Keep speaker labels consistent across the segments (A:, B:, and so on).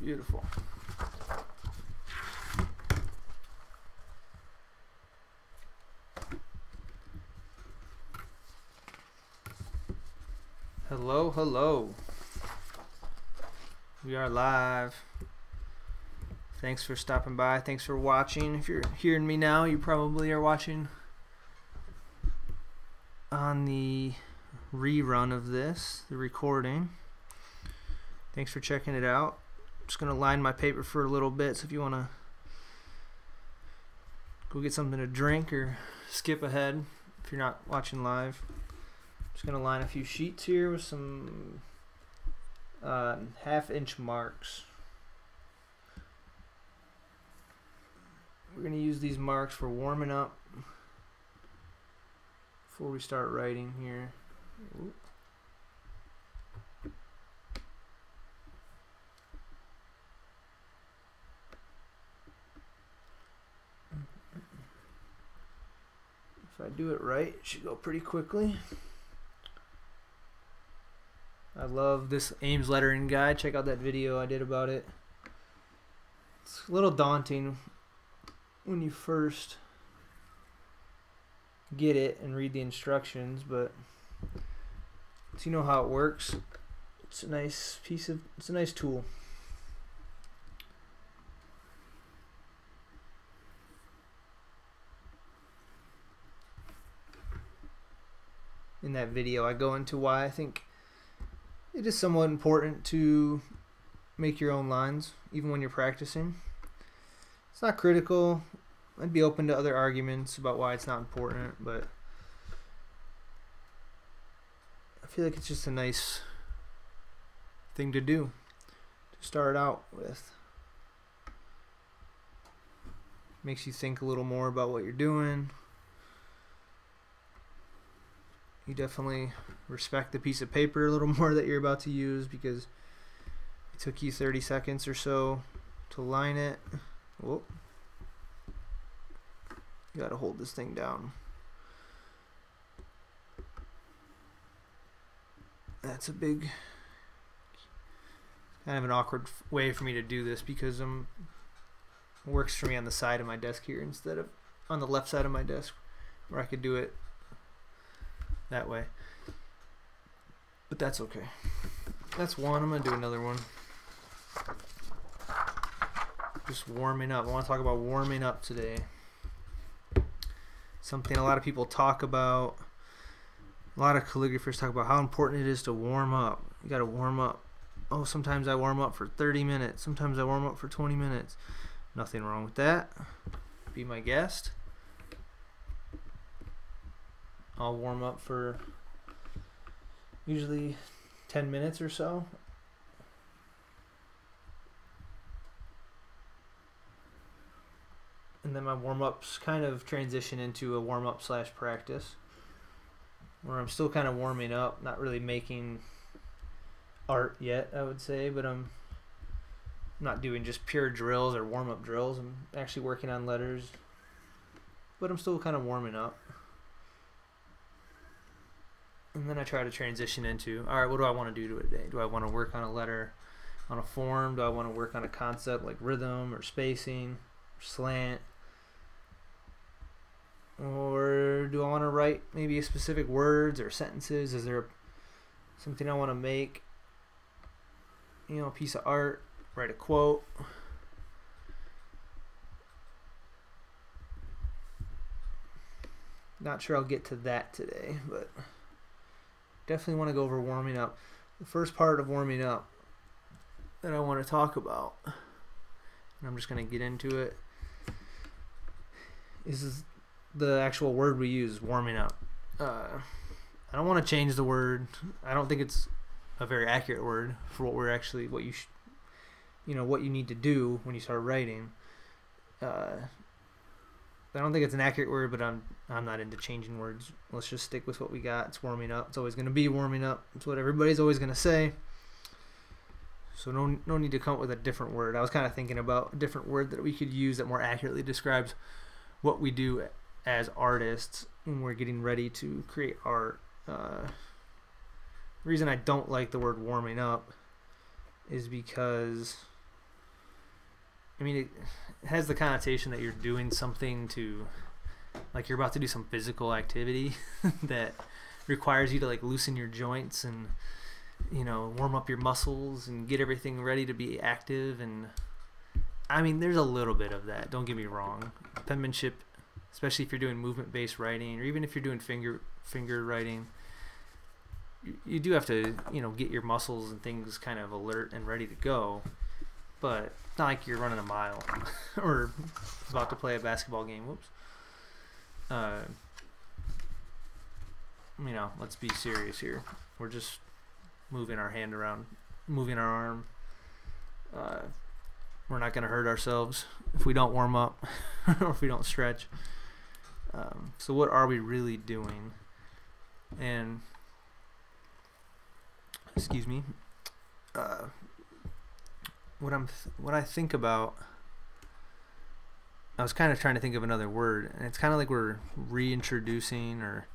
A: Beautiful. Hello, hello. We are live. Thanks for stopping by. Thanks for watching. If you're hearing me now, you probably are watching on the rerun of this, the recording. Thanks for checking it out. I'm just going to line my paper for a little bit, so if you want to go get something to drink or skip ahead if you're not watching live. Just going to line a few sheets here with some half-inch marks. We're going to use these marks for warming up before we start writing here. Oop. If I do it right, it should go pretty quickly. I love this Ames lettering guide. Check out that video I did about it. It's a little daunting when you first get it and read the instructions, but so you know how it works. It's a nice it's a nice tool. In that video, I go into why I think it is somewhat important to make your own lines, even when you're practicing. It's not critical. I'd be open to other arguments about why it's not important, but I feel like it's just a nice thing to do to start out with. Makes you think a little more about what you're doing. You definitely respect the piece of paper a little more that you're about to use because it took you 30 seconds or so to line it. Whoa. You gotta hold this thing down. That's a big, kind of an awkward way for me to do this because it works for me on the side of my desk here instead of on the left side of my desk where I could do it that way. But that's okay. That's one. I'm gonna do another one. Just warming up. I want to talk about warming up today. Something a lot of people talk about. A lot of calligraphers talk about how important it is to warm up. You gotta warm up. Oh, sometimes I warm up for 30 minutes. Sometimes I warm up for 20 minutes. Nothing wrong with that. Be my guest. I'll warm up for usually 10 minutes or so. And then my warm-ups kind of transition into a warm-up / practice where I'm still kind of warming up, not really making art yet, I would say, but I'm not doing just pure drills or warm-up drills. I'm actually working on letters, but I'm still kind of warming up. And then I try to transition into, all right, what do I want to do today? Do I want to work on a letter, on a form? Do I want to work on a concept like rhythm or spacing or slant? Or do I want to write maybe specific words or sentences? Is there something I want to make? You know, a piece of art, write a quote. Not sure I'll get to that today, but definitely want to go over warming up. The first part of warming up that I want to talk about, and I'm just going to get into it, is the actual word we use, warming up. I don't want to change the word. I don't think it's a very accurate word for what we're actually, what you need to do when you start writing. I don't think it's an accurate word, but I'm not into changing words. Let's just stick with what we got. It's warming up. It's always going to be warming up. It's what everybody's always going to say. So no need to come up with a different word. I was kind of thinking about a different word that we could use that more accurately describes what we do as artists when we're getting ready to create art. The reason I don't like the word warming up is because I mean, it has the connotation that you're doing something to, like you're about to do some physical activity that requires you to like loosen your joints and, you know, warm up your muscles and get everything ready to be active. And I mean, there's a little bit of that, don't get me wrong. Penmanship, especially if you're doing movement-based writing, or even if you're doing finger writing, you do have to, you know, get your muscles and things kind of alert and ready to go. But it's not like you're running a mile or about to play a basketball game. Whoops. You know, let's be serious here. We're just moving our hand around, moving our arm. We're not going to hurt ourselves if we don't warm up or if we don't stretch. So what are we really doing? And excuse me. What I think about, I was kind of trying to think of another word, and it's kind of like we're reintroducing, or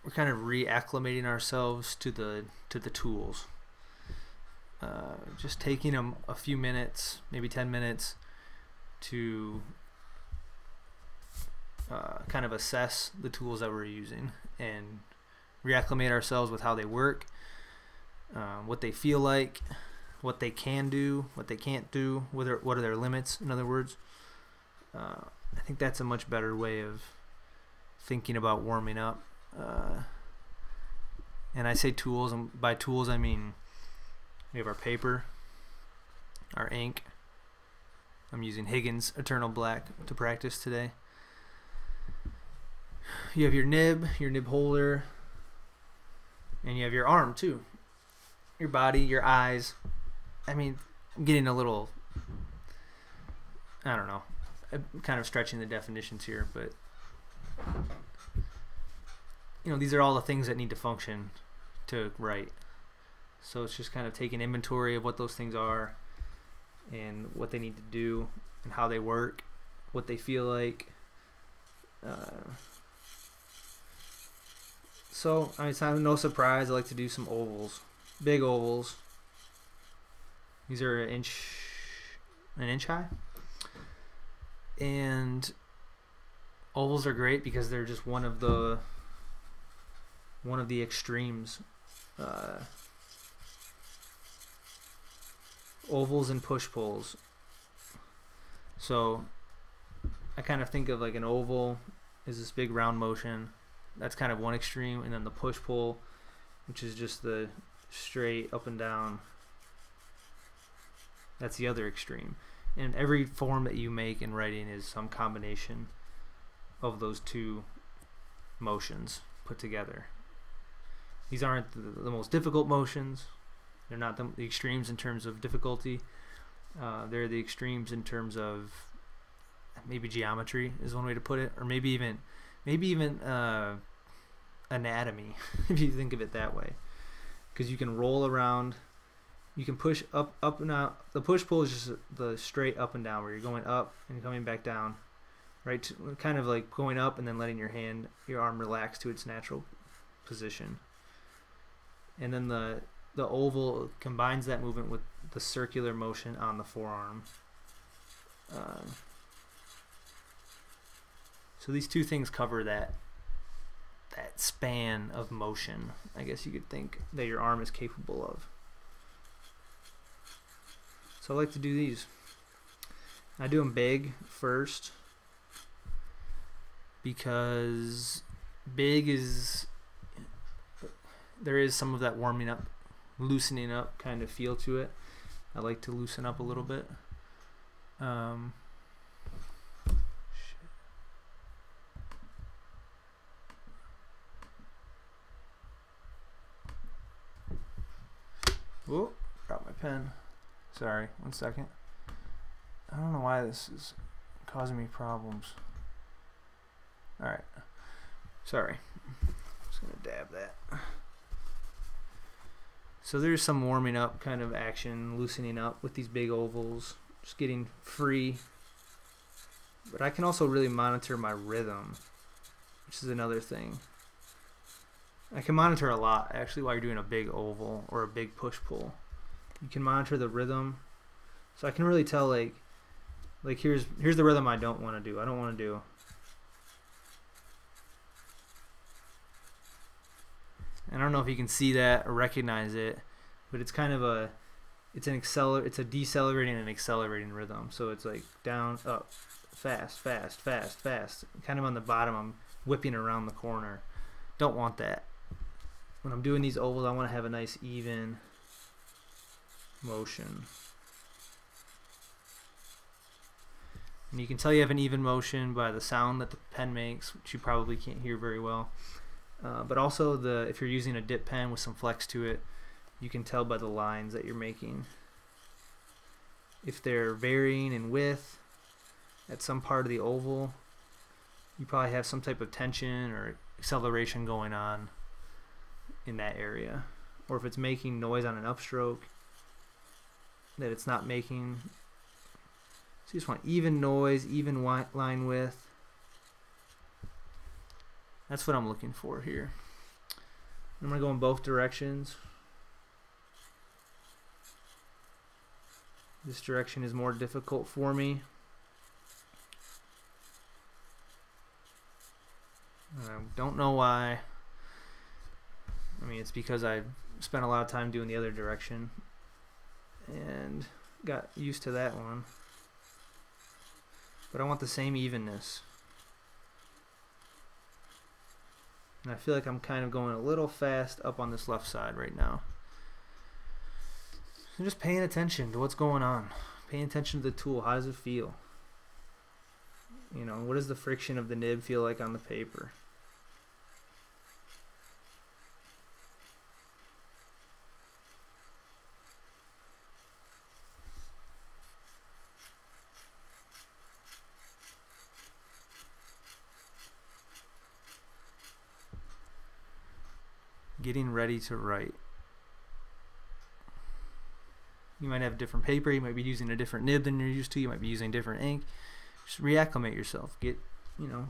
A: we're kind of reacclimating ourselves to the tools. Just taking a few minutes, maybe 10 minutes, to kind of assess the tools that we're using and reacclimate ourselves with how they work, what they feel like, what they can do, what they can't do, what are their limits, in other words. I think that's a much better way of thinking about warming up. And I say tools, and by tools I mean we have our paper, our ink. I'm using Higgins Eternal Black to practice today. You have your nib holder, and you have your arm too. Your body, your eyes. I mean, I'm getting a little, I don't know, I'm kind of stretching the definitions here, but you know, these are all the things that need to function to write. So it's just kind of taking inventory of what those things are and what they need to do and how they work, what they feel like. So I mean, it's no surprise I like to do some ovals, big ovals. These are an inch high, and ovals are great because they're just one of the extremes. Ovals and push-pulls. So I kind of think of like an oval is this big round motion. That's kind of one extreme, and then the push-pull, which is just the straight up and down, that's the other extreme. And every form that you make in writing is some combination of those two motions put together. These aren't the most difficult motions. They're not the extremes in terms of difficulty. They're the extremes in terms of maybe geometry is one way to put it, or maybe even anatomy if you think of it that way, because you can roll around, you can push up and out. The push-pull is just the straight up and down, where you're going up and coming back down, right? Kind of like going up and then letting your arm relax to its natural position. And then the oval combines that movement with the circular motion on the forearm. So these two things cover that span of motion, I guess you could think, that your arm is capable of. So I like to do these. I do them big first because big is, there is some of that warming up, loosening up kind of feel to it. I like to loosen up a little bit. Whoa, dropped my pen. Sorry, 1 second. I don't know why this is causing me problems. Alright. Sorry. I'm just going to dab that. So there's some warming up kind of action, loosening up with these big ovals, just getting free. But I can also really monitor my rhythm, which is another thing. I can monitor a lot actually while you're doing a big oval or a big push-pull. You can monitor the rhythm So I can really tell like here's the rhythm I don't want to do. I don't want to do. And I don't know if you can see that or recognize it, but it's kind of it's a decelerating and accelerating rhythm. So it's like down, up, fast, fast, fast, fast. Kind of on the bottom, I'm whipping around the corner. Don't want that. When I'm doing these ovals, I want to have a nice even motion. And you can tell you have an even motion by the sound that the pen makes, which you probably can't hear very well. But also if you're using a dip pen with some flex to it, you can tell by the lines that you're making. If they're varying in width at some part of the oval, you probably have some type of tension or acceleration going on in that area. Or if it's making noise on an upstroke that it's not making. So you just want even noise, even line width. That's what I'm looking for here. I'm going to go in both directions. This direction is more difficult for me. I don't know why. I mean, it's because I spent a lot of time doing the other direction and got used to that one. But I want the same evenness. And I feel like I'm kind of going a little fast up on this left side right now. So just paying attention to what's going on. Paying attention to the tool. How does it feel? You know, what does the friction of the nib feel like on the paper? Getting ready to write. You might have different paper, you might be using a different nib than you're used to, you might be using different ink. Just reacclimate yourself. Get, you know,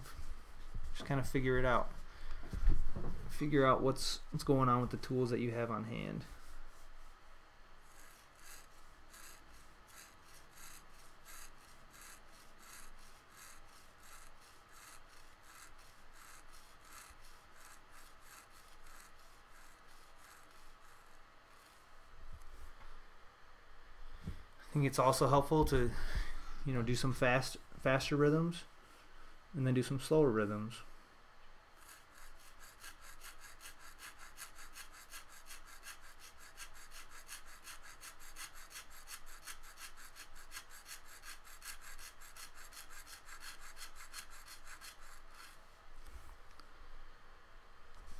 A: just kind of figure it out. Figure out what's going on with the tools that you have on hand. I think it's also helpful to, you know, do some faster rhythms and then do some slower rhythms.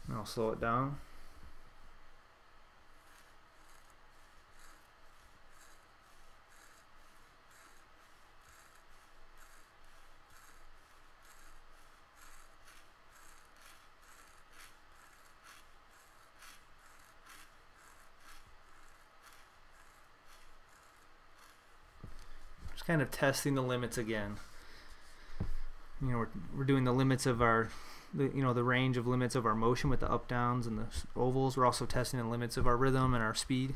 A: And I'll slow it down. Kind of testing the limits again. You know, we're doing the limits of our, the range of limits of our motion with the up downs and the ovals. We're also testing the limits of our rhythm and our speed.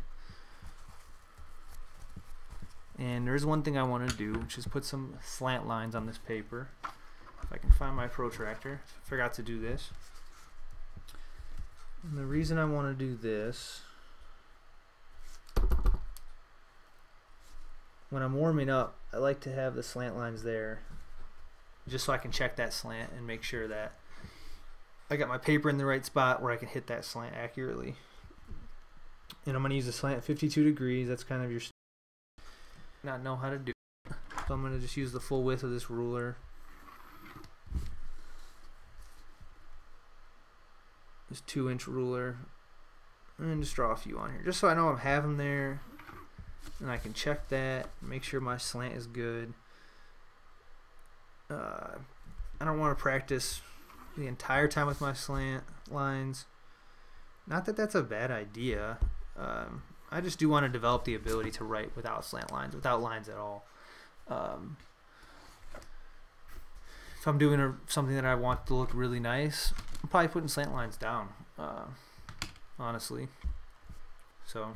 A: And there's one thing I want to do, which is put some slant lines on this paper. If I can find my protractor. I forgot to do this. And the reason I want to do this, when I'm warming up, I like to have the slant lines there just so I can check that slant and make sure that I got my paper in the right spot where I can hit that slant accurately. And I'm going to use a slant at 52 degrees. That's kind of your not know how to do. So I'm going to just use the full width of this ruler. This 2-inch ruler. And just draw a few on here just so I know I have them there. And I can check that, make sure my slant is good. I don't want to practice the entire time with my slant lines. Not that that's a bad idea. I just do want to develop the ability to write without slant lines, without lines at all. If I'm doing something that I want to look really nice, I'm probably putting slant lines down, honestly. So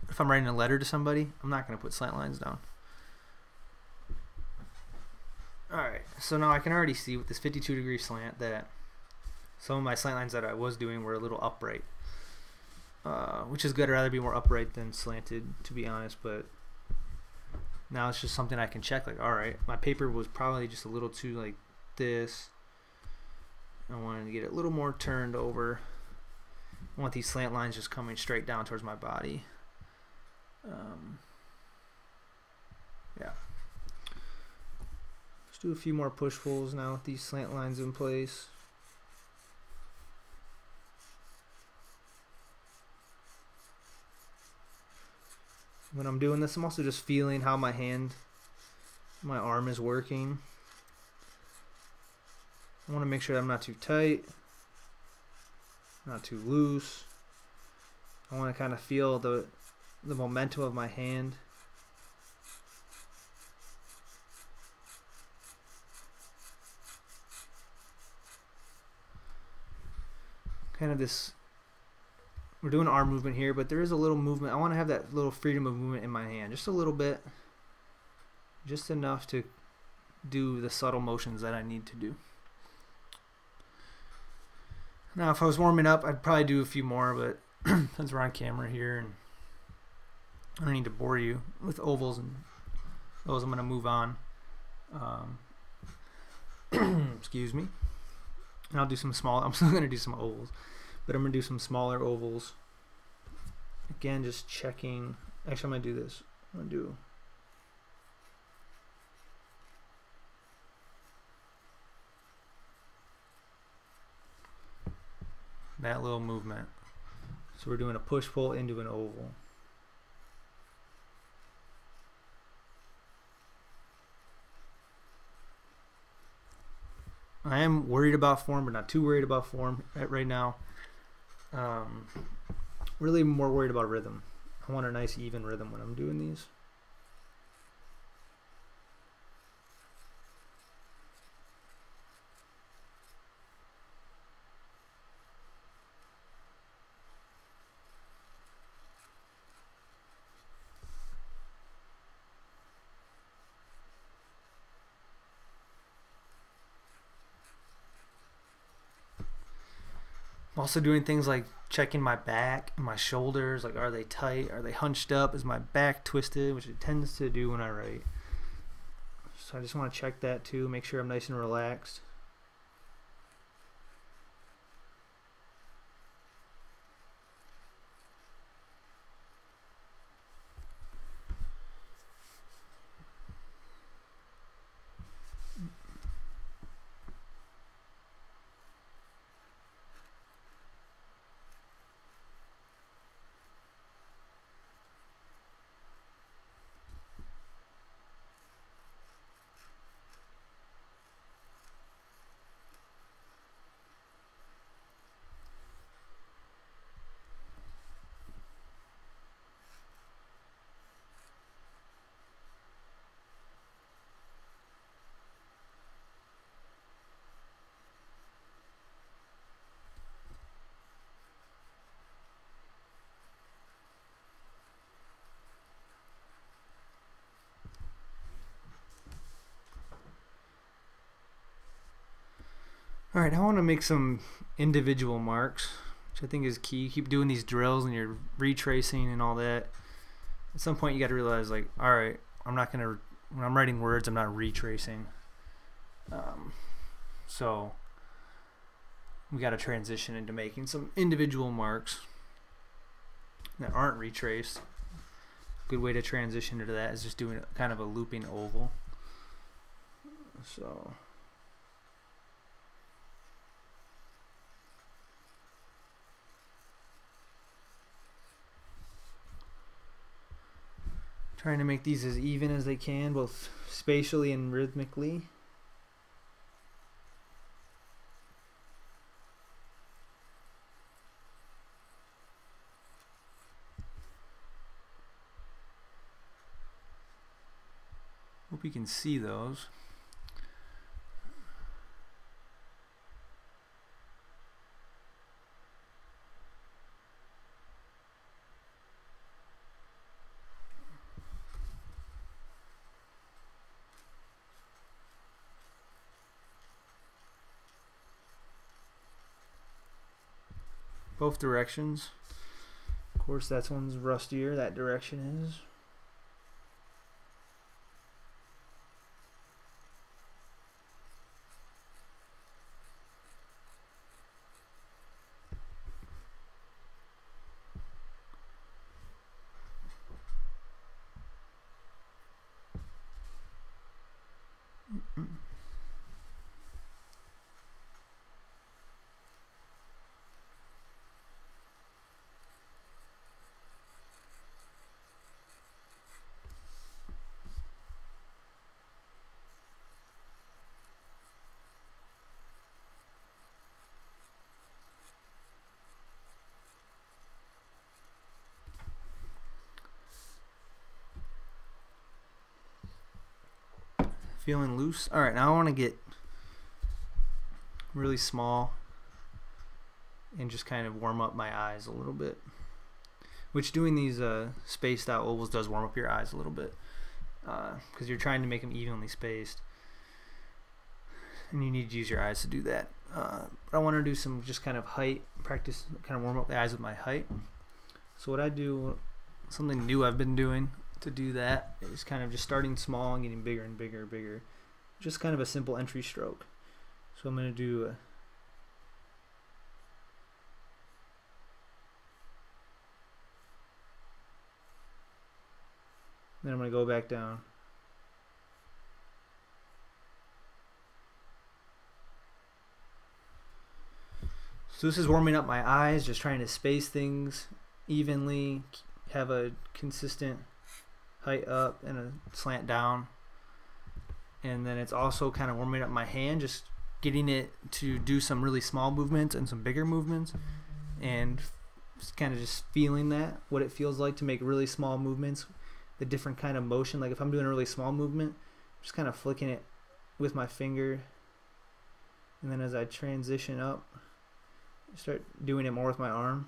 A: if I'm writing a letter to somebody, I'm not going to put slant lines down. Alright, so now I can already see with this 52-degree slant that some of my slant lines that I was doing were a little upright. Which is good. I'd rather be more upright than slanted, to be honest, but now it's just something I can check, like, alright, my paper was probably just a little too like this. I wanted to get it a little more turned over. I want these slant lines just coming straight down towards my body. Yeah. Let's do a few more push-pulls now with these slant lines in place. When I'm doing this, I'm also just feeling how my arm is working. I want to make sure I'm not too tight, not too loose. I want to kind of feel the momentum of my hand. Kind of this, we're doing arm movement here, but there is a little movement. I want to have that little freedom of movement in my hand, just a little bit, just enough to do the subtle motions that I need to do. Now, if I was warming up, I'd probably do a few more, but since we're on camera here, and I don't need to bore you with ovals and those, I'm going to move on. Excuse me. And I'll do some small. I'm still going to do some ovals, but I'm going to do some smaller ovals. Again, just checking. Actually, I'm going to do this. I'm going to do that little movement. So we're doing a push-pull into an oval. I am worried about form, but not too worried about form right now. Really more worried about rhythm. I want a nice even rhythm when I'm doing these. I'm also doing things like checking my back and my shoulders, like, are they tight, are they hunched up, is my back twisted, which it tends to do when I write. So I just want to check that too, make sure I'm nice and relaxed. Alright, I want to make some individual marks, which I think is key. You keep doing these drills and you're retracing and all that. At some point you got to realize, like, alright, when I'm writing words, I'm not retracing. So we got to transition into making some individual marks that aren't retraced. Good way to transition into that is just doing kind of a looping oval. So trying to make these as even as they can, both spatially and rhythmically. Hope you can see those. both directions. Of course, that one's rustier, that direction is. Feeling loose. Alright, now I want to get really small and just kind of warm up my eyes a little bit. Which doing these spaced out ovals does warm up your eyes a little bit. Because you're trying to make them evenly spaced. And you need to use your eyes to do that. But I want to do some just kind of height practice, kind of warm up the eyes with my height. So what I do, something new I've been doing to do that is kind of just starting small and getting bigger and bigger and bigger. Just kind of a simple entry stroke. So I'm going to do then I'm going to go back down. So this is warming up my eyes, just trying to space things evenly, have a consistent height up and a slant down. And then it's also kind of warming up my hand, just getting it to do some really small movements and some bigger movements, and kind of just feeling that, what it feels like to make really small movements, the different kind of motion. Like if I'm doing a really small movement, just kind of flicking it with my finger, and then as I transition up, start doing it more with my arm.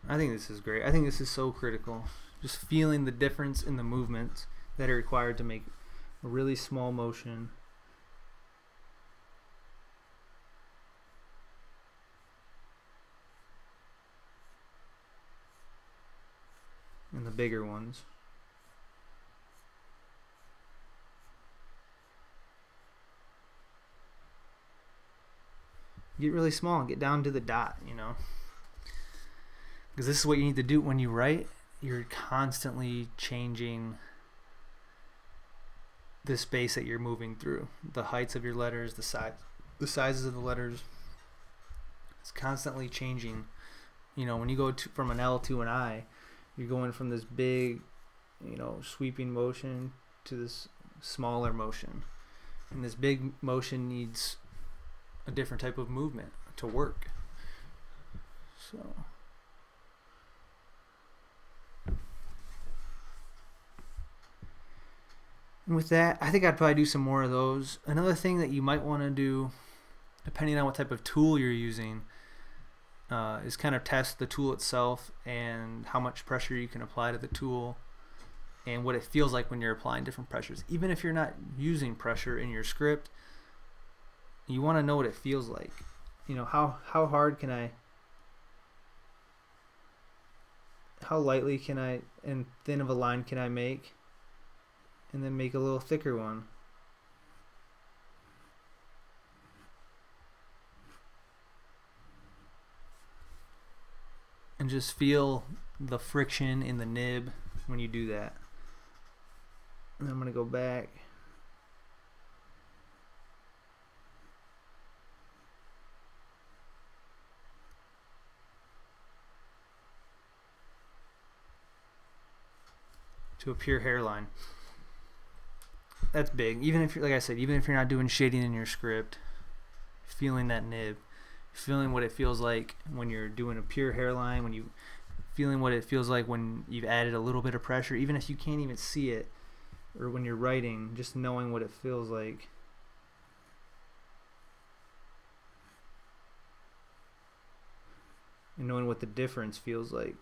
A: I think this is great. I think this is so critical. Just feeling the difference in the movements that are required to make a really small motion. And the bigger ones. Get really small and get down to the dot, you know. Because this is what you need to do when you write. You're constantly changing the space that you're moving through, the heights of your letters, the sizes of the letters. It's constantly changing. You know, when you go from an L to an I, you're going from this big, you know, sweeping motion to this smaller motion, and this big motion needs a different type of movement to work. So. And with that, I think I'd probably do some more of those. Another thing that you might want to do, depending on what type of tool you're using, is kind of test the tool itself and how much pressure you can apply to the tool and what it feels like when you're applying different pressures. Even if you're not using pressure in your script, you want to know what it feels like. You know, how hard can I, how lightly can I, and thin of a line can I make, and then make a little thicker one. And just feel the friction in the nib when you do that. And I'm going to go back. To a pure hairline. That's big. Even if you're, like I said, even if you're not doing shading in your script, feeling that nib, feeling what it feels like when you're doing a pure hairline, when you feeling what it feels like when you've added a little bit of pressure, even if you can't even see it, or when you're writing, just knowing what it feels like. and knowing what the difference feels like.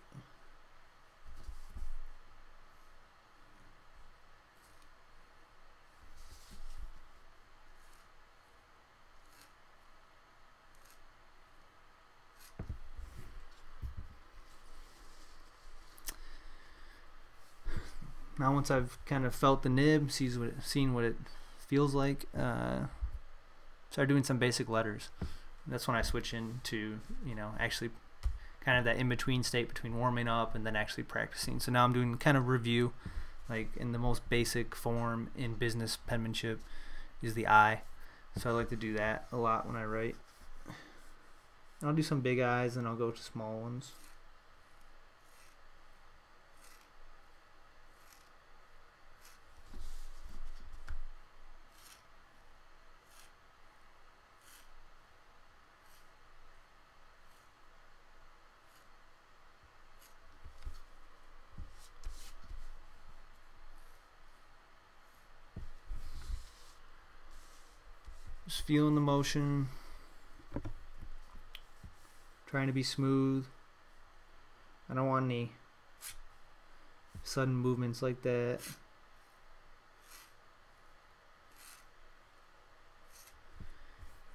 A: Now once I've kind of felt the nib, seen what it feels like, start doing some basic letters. That's when I switch into, you know, actually kind of that in-between state between warming up and then actually practicing. So now I'm doing kind of review, like in the most basic form in business penmanship is the I. So I like to do that a lot when I write. And I'll do some big I's and I'll go to small ones. Just feeling the motion, trying to be smooth. I don't want any sudden movements like that.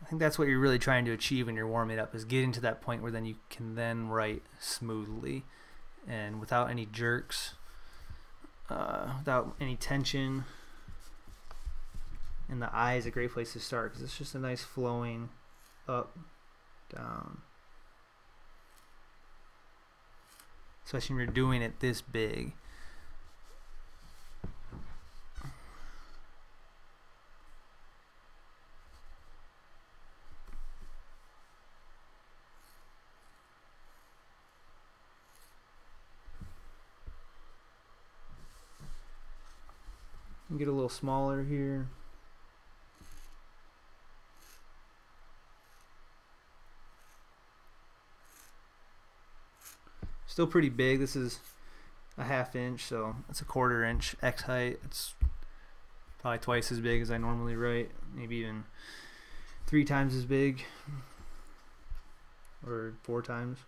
A: I think that's what you're really trying to achieve when you're warming up, is getting to that point where then you can then write smoothly and without any jerks, without any tension. And the I is a great place to start because it's just a nice flowing up, down. Especially when you're doing it this big. Get a little smaller here. Still pretty big. This is a 1/2 inch, so it's a 1/4 inch X height. It's probably twice as big as I normally write, maybe even 3 times as big, or 4 times.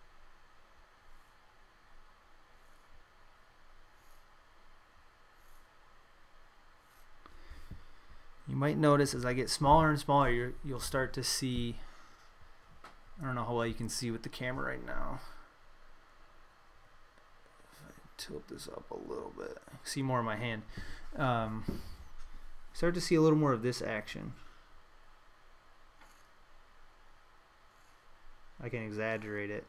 A: You might notice as I get smaller and smaller, you'll start to see, I don't know how well you can see with the camera right now. Tilt this up a little bit, see more of my hand. Start to see a little more of this action. I can exaggerate it.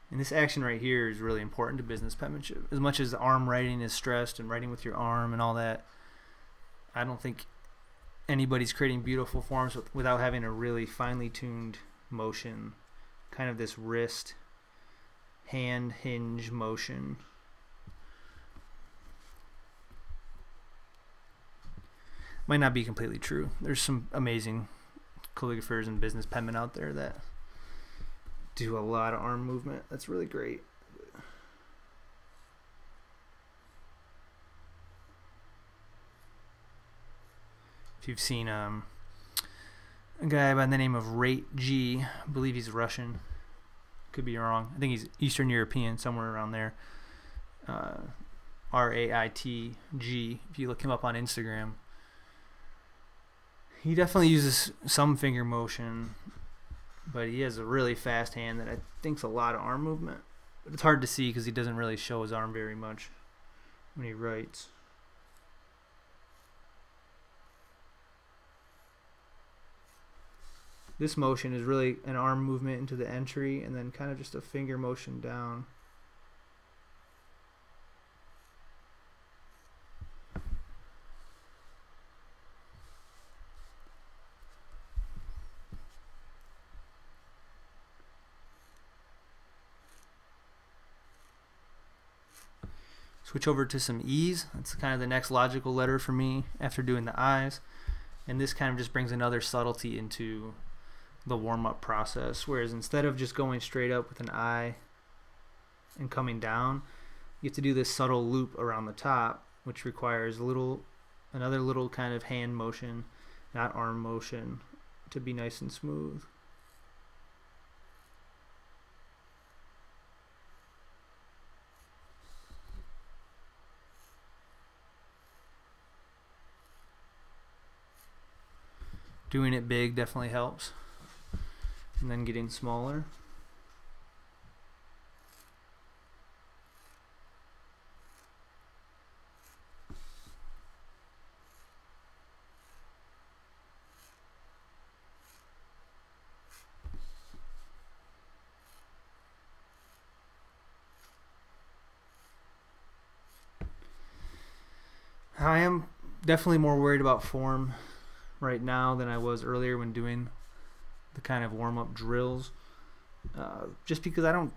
A: And this action right here is really important to business penmanship. As much as the arm writing is stressed and writing with your arm and all that, I don't think anybody's creating beautiful forms without having a really finely tuned motion, kind of this wrist hand hinge motion. Might not be completely true. There's some amazing calligraphers and business penmen out there that do a lot of arm movement. That's really great. If you've seen a guy by the name of Rate G, I believe he's Russian, could be wrong, I think he's Eastern European, somewhere around there, R-A-I-T-G, if you look him up on Instagram, he definitely uses some finger motion, but he has a really fast hand that I think's a lot of arm movement, but it's hard to see because he doesn't really show his arm very much when he writes. This motion is really an arm movement into the entry and then kind of just a finger motion down. Switch over to some E's. That's kind of the next logical letter for me after doing the I's. And this kind of just brings another subtlety into the warm-up process, whereas instead of just going straight up with an I and coming down, you have to do this subtle loop around the top, which requires another little kind of hand motion not arm motion, to be nice and smooth. Doing it big definitely helps, and then getting smaller. I am definitely more worried about form right now than I was earlier when doing the kind of warm-up drills, just because I don't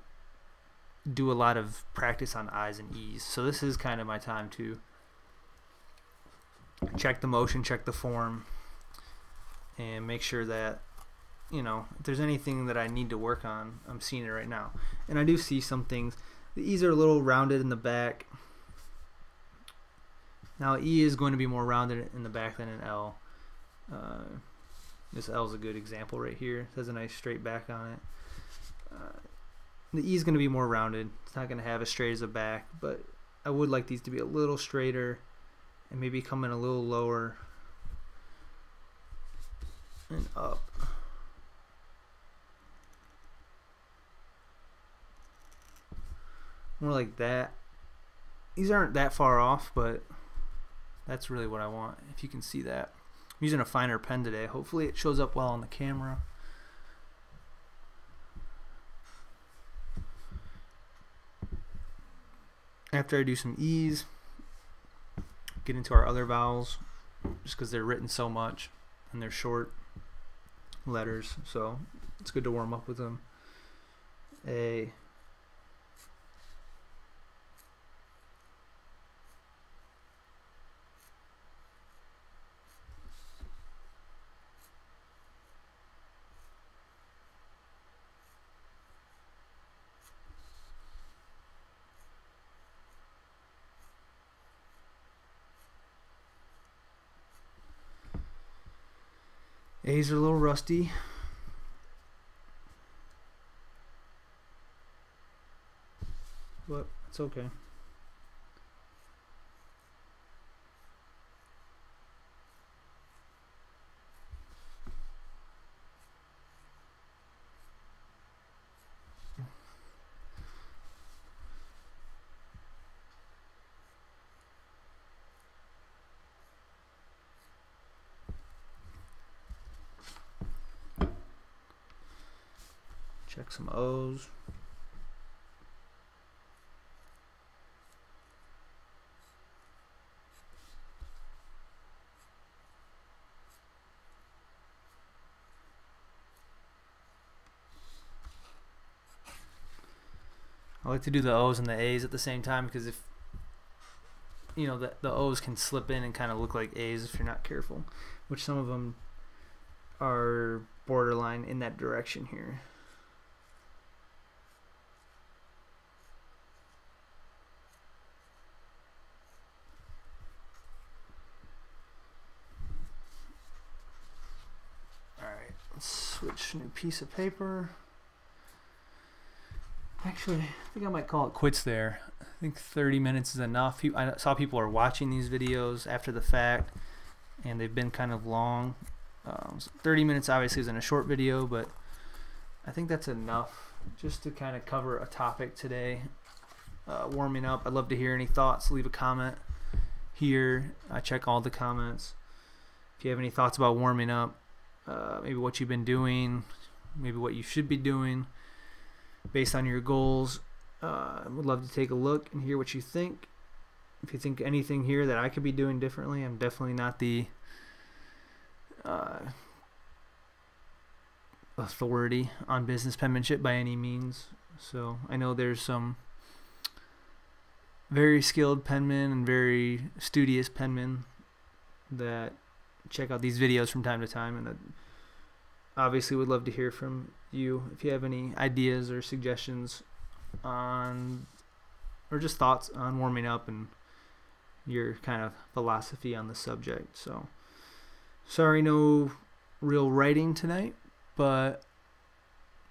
A: do a lot of practice on I's and E's. So this is kind of my time to check the motion, check the form, and make sure that, you know, if there's anything that I need to work on, I'm seeing it right now. And I do see some things. The E's are a little rounded in the back. Now E is going to be more rounded in the back than an L. This L is a good example right here. It has a nice straight back on it. The E is going to be more rounded. It's not going to have as straight as a back, but I would like these to be a little straighter and maybe come in a little lower and up. More like that. These aren't that far off, but that's really what I want, if you can see that. I'm using a finer pen today. Hopefully it shows up well on the camera. After I do some E's, get into our other vowels, just because they're written so much and they're short letters, so it's good to warm up with them. A, A's are a little rusty. But it's okay. Check some O's. I like to do the O's and the A's at the same time, because if you know, the O's can slip in and kind of look like A's if you're not careful, which some of them are borderline in that direction here. Let's switch new piece of paper. Actually, I think I might call it quits there. I think 30 minutes is enough. I saw people are watching these videos after the fact, and they've been kind of long. So 30 minutes obviously isn't a short video, but I think that's enough just to kind of cover a topic today. Warming up. I'd love to hear any thoughts. Leave a comment here. I check all the comments. If you have any thoughts about warming up, maybe what you've been doing, maybe what you should be doing based on your goals, I would love to take a look and hear what you think. If you think anything here that I could be doing differently, I'm definitely not the authority on business penmanship by any means. So I know there's some very skilled penmen and very studious penmen that check out these videos from time to time, and I obviously would love to hear from you if you have any ideas or suggestions on, or just thoughts on warming up and your kind of philosophy on the subject. So Sorry, no real writing tonight, but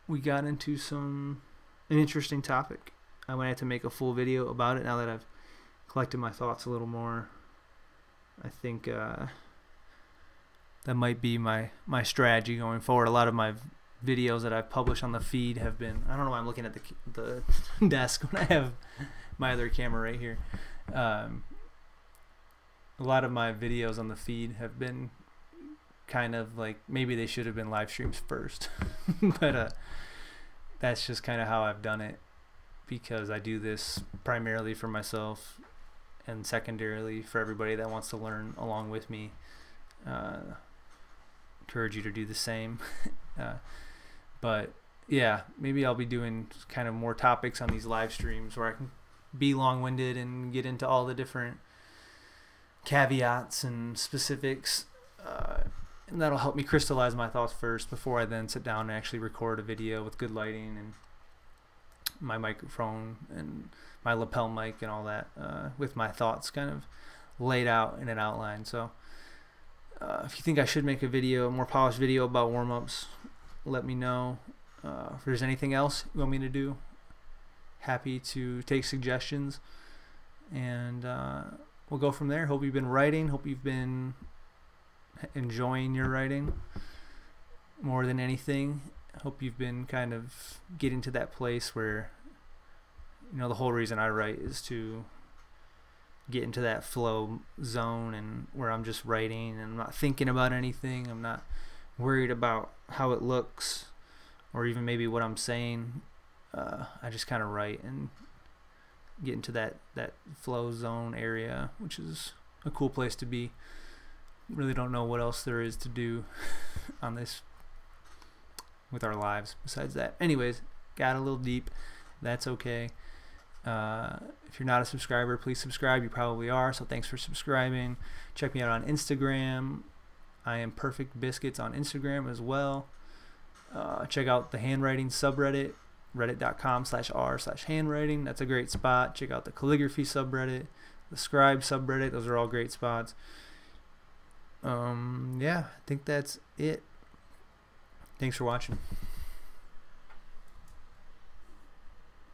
A: we got into an interesting topic. I might have to make a full video about it now that I've collected my thoughts a little more. I think that might be my strategy going forward. A lot of my videos that I've published on the feed have been, I don't know why I'm looking at the desk when I have my other camera right here. A lot of my videos on the feed have been kind of like, maybe they should have been live streams first. But that's just kind of how I've done it, because I do this primarily for myself and secondarily for everybody that wants to learn along with me. Encourage you to do the same. But yeah, maybe I'll be doing kind of more topics on these live streams where I can be long-winded and get into all the different caveats and specifics, and that'll help me crystallize my thoughts first before I then sit down and actually record a video with good lighting and my microphone and my lapel mic and all that, with my thoughts kind of laid out in an outline. So if you think I should make a video, a more polished video about warm-ups, let me know. If there's anything else you want me to do, happy to take suggestions, and we'll go from there. Hope you've been writing. Hope you've been enjoying your writing more than anything. Hope you've been kind of getting to that place where, you know, the whole reason I write is to get into that flow zone, and where I'm just writing and I'm not thinking about anything. I'm not worried about how it looks or even maybe what I'm saying. I just kind of write and get into that flow zone area, which is a cool place to be. Really don't know what else there is to do on this with our lives besides that. Anyways, got a little deep. That's okay. If you're not a subscriber, please subscribe. You probably are, so thanks for subscribing. Check me out on Instagram. I am Perfect Biscuits on Instagram as well. Check out the handwriting subreddit, reddit.com/r/handwriting. That's a great spot. Check out the calligraphy subreddit, the scribe subreddit. Those are all great spots. Yeah, I think that's it. Thanks for watching.